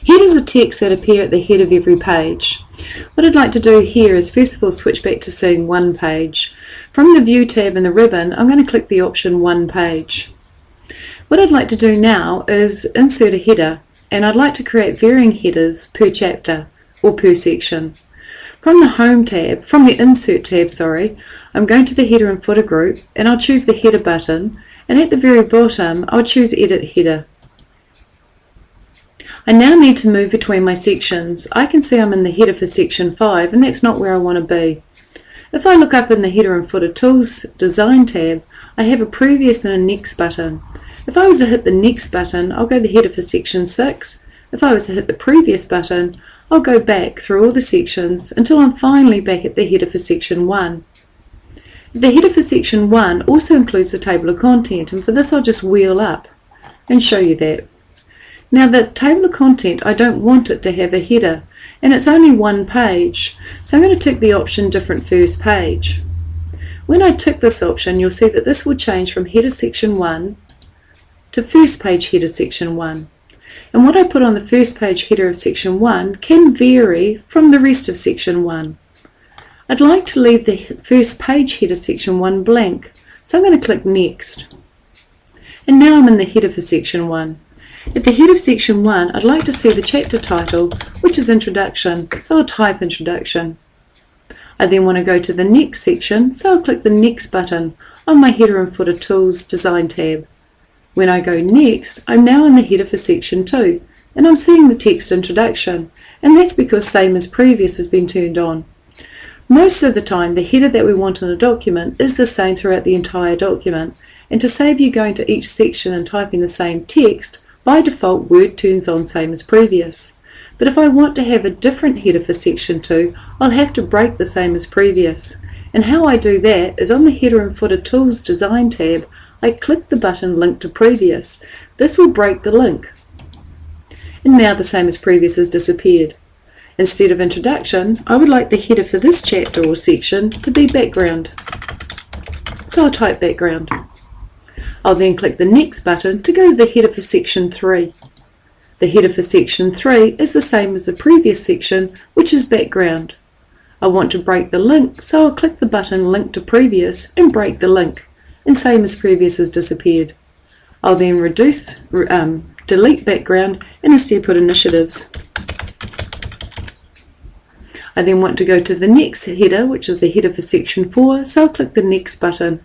Headers are text that appear at the head of every page. What I'd like to do here is first of all switch back to seeing one page. From the View tab in the ribbon, I'm going to click the option One Page. What I'd like to do now is insert a header, and I'd like to create varying headers per chapter or per section. From the Insert tab, I'm going to the Header and Footer group, and I'll choose the Header button, and at the very bottom I'll choose Edit Header. I now need to move between my sections. I can see I'm in the header for section 5, and that's not where I want to be. If I look up in the Header and Footer Tools Design tab, I have a Previous and a Next button. If I was to hit the Next button, I'll go to the header for section 6. If I was to hit the Previous button, I'll go back through all the sections until I'm finally back at the header for section 1. The header for section 1 also includes the table of content, and for this I'll just wheel up and show you that. Now the table of content, I don't want it to have a header, and it's only one page, so I'm going to tick the option Different First Page. When I tick this option, you'll see that this will change from Header Section 1 to First Page Header Section 1. And what I put on the first page header of Section 1 can vary from the rest of Section 1. I'd like to leave the first page header Section 1 blank, so I'm going to click Next. And now I'm in the header for Section 1. At the head of Section 1, I'd like to see the chapter title, which is Introduction, so I'll type Introduction. I then want to go to the next section, so I'll click the Next button on my Header and Footer Tools Design tab. When I go Next, I'm now in the header for Section 2, and I'm seeing the text Introduction, and that's because Same as Previous has been turned on. Most of the time, the header that we want in a document is the same throughout the entire document, and to save you going to each section and typing the same text, by default, Word turns on Same as Previous. But if I want to have a different header for Section 2, I'll have to break the Same as Previous. And how I do that is on the Header and Footer Tools Design tab, I click the button Link to Previous. This will break the link. And now the Same as Previous has disappeared. Instead of Introduction, I would like the header for this chapter or section to be Background. So I'll type Background. I'll then click the Next button to go to the header for Section 3. The header for Section 3 is the same as the previous section, which is Background. I want to break the link, so I'll click the button Link to Previous and break the link, and Same as Previous has disappeared. I'll then delete Background and instead put Initiatives. I then want to go to the next header, which is the header for Section 4, so I'll click the Next button.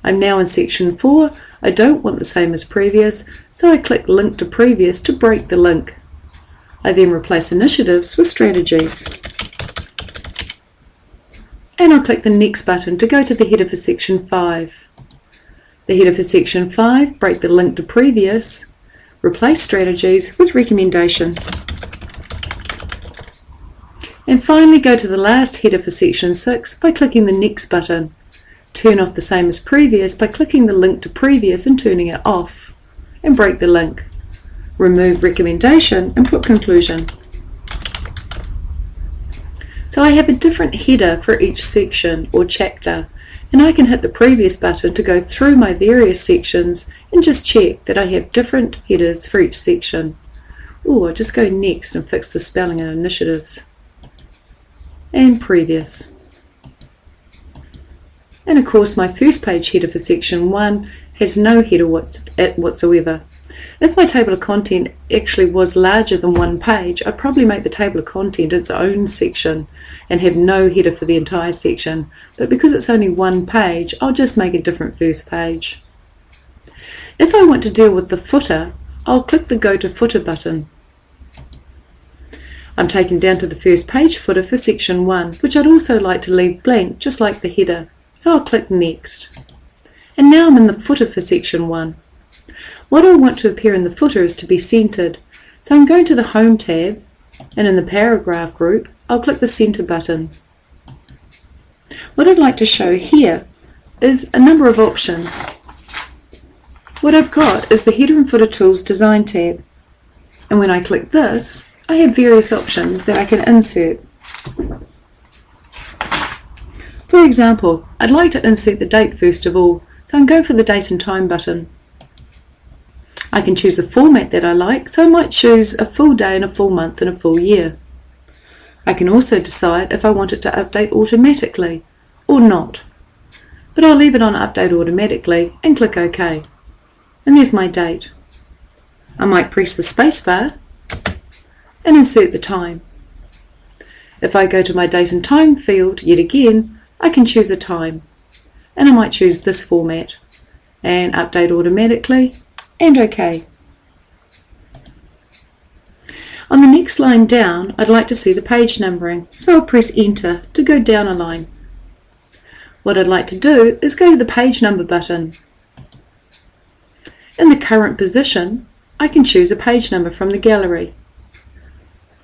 I'm now in Section 4, I don't want the Same as Previous, so I click Link to Previous to break the link. I then replace Initiatives with Strategies. And I'll click the Next button to go to the header for Section 5. The header for Section 5, break the Link to Previous, replace Strategies with Recommendation. And finally go to the last header for Section 6 by clicking the Next button. Turn off the Same as Previous by clicking the Link to Previous and turning it off, and break the link. Remove Recommendation and put Conclusion. So I have a different header for each section or chapter, and I can hit the Previous button to go through my various sections and just check that I have different headers for each section. I'll just go Next and fix the spelling and Initiatives. And Previous. And of course my first page header for Section 1 has no header whatsoever. If my table of content actually was larger than one page, I'd probably make the table of content its own section and have no header for the entire section. But because it's only one page, I'll just make a different first page. If I want to deal with the footer, I'll click the Go to Footer button. I'm taken down to the first page footer for Section 1, which I'd also like to leave blank, just like the header. So I'll click Next. And now I'm in the footer for Section 1. What I want to appear in the footer is to be centered. So I'm going to the Home tab, and in the Paragraph group, I'll click the Center button. What I'd like to show here is a number of options. What I've got is the Header and Footer Tools Design tab. And when I click this, I have various options that I can insert. For example, I'd like to insert the date first of all, so I'm going for the Date and Time button. I can choose a format that I like, so I might choose a full day and a full month and a full year. I can also decide if I want it to update automatically or not. But I'll leave it on update automatically and click OK. And there's my date. I might press the spacebar and insert the time. If I go to my date and time field yet again, I can choose a time. And I might choose this format and update automatically and OK. On the next line down, I'd like to see the page numbering, so I'll press Enter to go down a line. What I'd like to do is go to the page number button. In the current position, I can choose a page number from the gallery.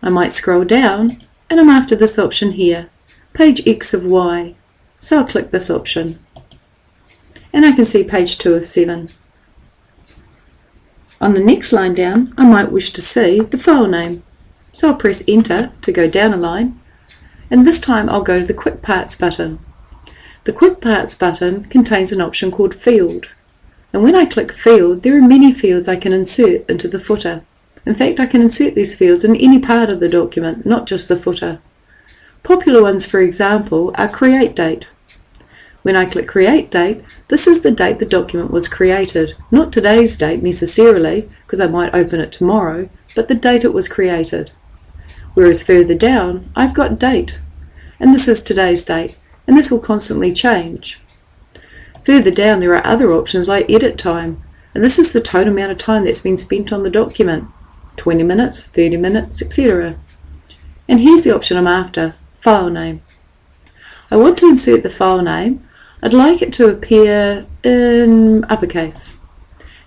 I might scroll down and I'm after this option here, page X of Y, so I'll click this option. And I can see page 2 of 7. On the next line down, I might wish to see the file name, so I'll press Enter to go down a line, and this time I'll go to the Quick Parts button. The Quick Parts button contains an option called Field, and when I click Field, there are many fields I can insert into the footer. In fact, I can insert these fields in any part of the document, not just the footer. Popular ones, for example, are Create Date. When I click Create Date, this is the date the document was created, not today's date necessarily, because I might open it tomorrow, but the date it was created. Whereas further down, I've got Date, and this is today's date, and this will constantly change. Further down there are other options like Edit Time, and this is the total amount of time that's been spent on the document, 20 minutes, 30 minutes, etc. And here's the option I'm after, File Name. I want to insert the file name. I'd like it to appear in uppercase,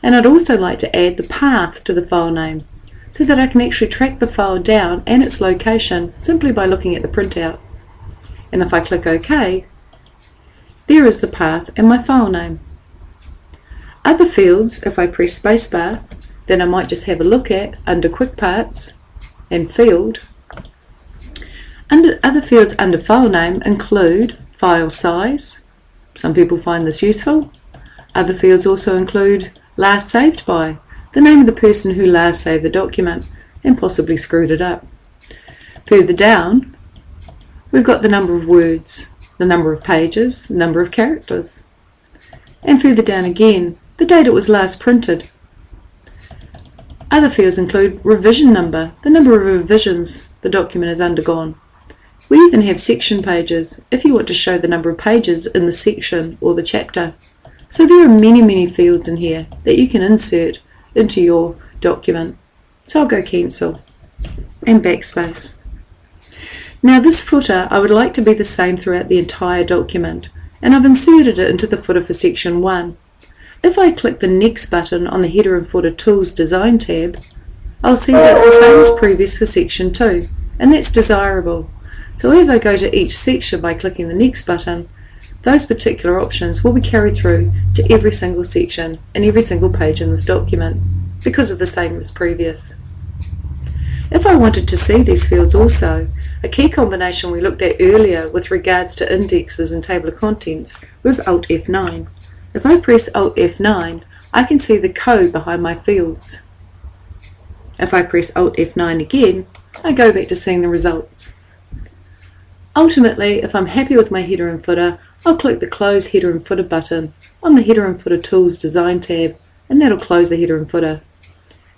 and I'd also like to add the path to the file name so that I can actually track the file down and its location simply by looking at the printout. And if I click OK, there is the path and my file name. Other fields, if I press spacebar, then I might just have a look at under Quick Parts and Field. Other fields under file name include file size. Some people find this useful. Other fields also include last saved by, the name of the person who last saved the document and possibly screwed it up. Further down, we've got the number of words, the number of pages, the number of characters. And further down again, the date it was last printed. Other fields include revision number, the number of revisions the document has undergone. We even have section pages if you want to show the number of pages in the section or the chapter. So there are many fields in here that you can insert into your document. So I'll go Cancel and Backspace. Now this footer I would like to be the same throughout the entire document, and I've inserted it into the footer for section 1. If I click the Next button on the Header and Footer Tools Design tab, I'll see that's the same as previous for section 2, and that's desirable. So as I go to each section by clicking the Next button, those particular options will be carried through to every single section and every single page in this document because of the same as previous. If I wanted to see these fields also, a key combination we looked at earlier with regards to indexes and table of contents was Alt F9. If I press Alt F9, I can see the code behind my fields. If I press Alt F9 again, I go back to seeing the results. Ultimately, if I'm happy with my header and footer, I'll click the Close Header and Footer button on the Header and Footer Tools Design tab, and that'll close the header and footer.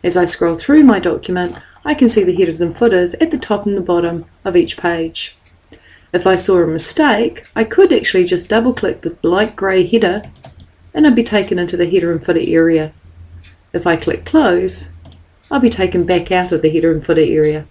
As I scroll through my document, I can see the headers and footers at the top and the bottom of each page. If I saw a mistake, I could actually just double click the light grey header and I'd be taken into the header and footer area. If I click Close, I'll be taken back out of the header and footer area.